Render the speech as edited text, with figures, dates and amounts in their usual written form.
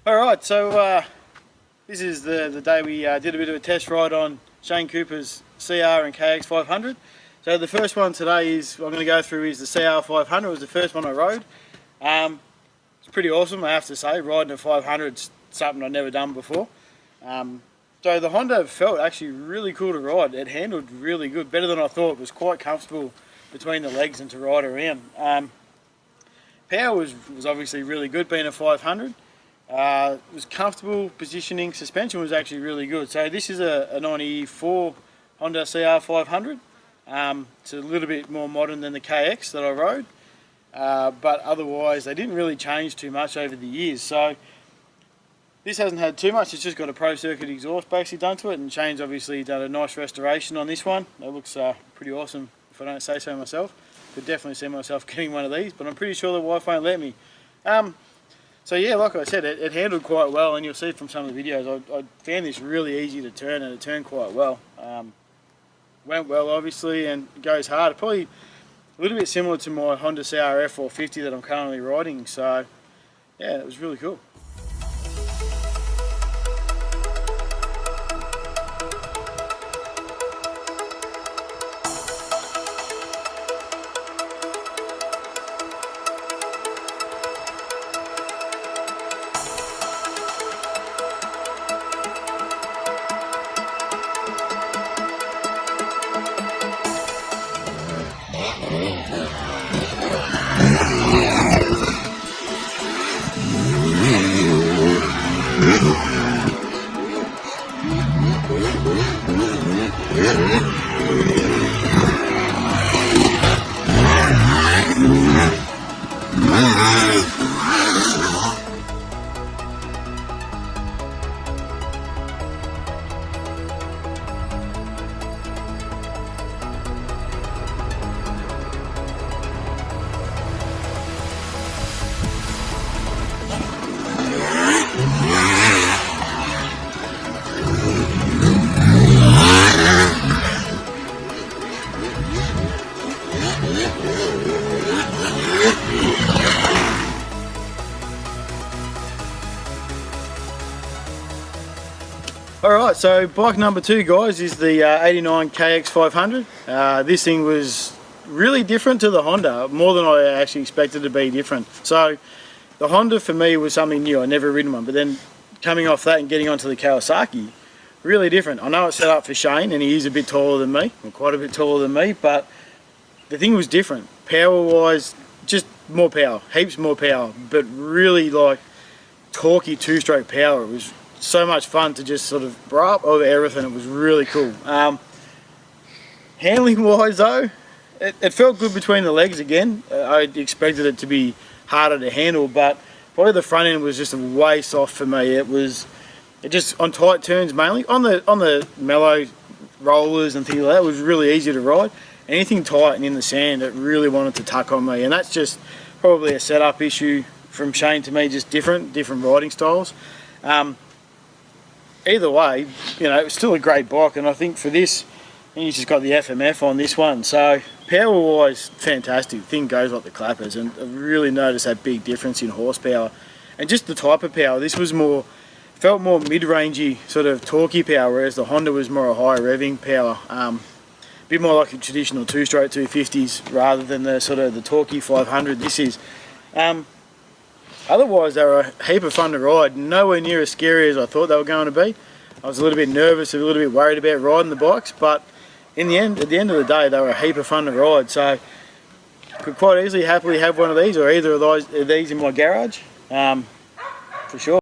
Alright, so this is the day we did a bit of a test ride on Shane Cooper's CR and KX500. So the first one today I'm going to go through is the CR500. It was the first one I rode. It's pretty awesome, I have to say. Riding a 500 is something I've never done before. So the Honda felt actually really cool to ride. It handled really good, better than I thought. It was quite comfortable between the legs and to ride around. Power was obviously really good, being a 500. It was comfortable positioning. Suspension was actually really good. So this is a 94 Honda CR500. It's a little bit more modern than the KX that I rode, but otherwise they didn't really change too much over the years. So this hasn't had too much. It's just got a pro circuit exhaust basically done to it, and Shane's obviously done a nice restoration on this one. It looks pretty awesome if I don't say so myself. Could definitely see myself getting one of these, but I'm pretty sure the wife won't let me. So yeah, like I said, it handled quite well, and you'll see from some of the videos, I found this really easy to turn, and it turned quite well. Went well, obviously, and goes hard. Probably a little bit similar to my Honda CR500 that I'm currently riding, so yeah, it was really cool. Alright, so bike number 2, guys, is the 89 KX500. This thing was really different to the Honda, more than I actually expected to be different. So the Honda for me was something new. I'd never ridden one, but then coming off that and getting onto the Kawasaki, really different. I know it's set up for Shane, and he is a bit taller than me, or quite a bit taller than me, but the thing was different. Power wise, just more power, heaps more power, but really like torquey 2-stroke power. It was so much fun to just sort of bro up over everything. It was really cool. Handling wise though, it felt good between the legs again. I expected it to be harder to handle, but probably the front end was just way soft for me. It just on tight turns mainly. On the mellow rollers and things like that, it was really easy to ride. Anything tight and in the sand, it really wanted to tuck on me, and that's just probably a setup issue from Shane to me, just different riding styles. Either way, you know, it's still a great bike, and I think for this, he's just got the FMF on this one, so power-wise, fantastic. Thing goes like the clappers, and I really noticed that big difference in horsepower, and just the type of power. This was felt more mid-rangey, sort of torquey power, whereas the Honda was more a high revving power. A bit more like a traditional 2-stroke 250s rather than the sort of the torquey 500 this is. Otherwise, they were a heap of fun to ride, nowhere near as scary as I thought they were going to be. I was a little bit nervous, a little bit worried about riding the bikes, but in the end, at the end of the day, they were a heap of fun to ride. So, could quite easily happily have one of these, or either of these in my garage. for sure.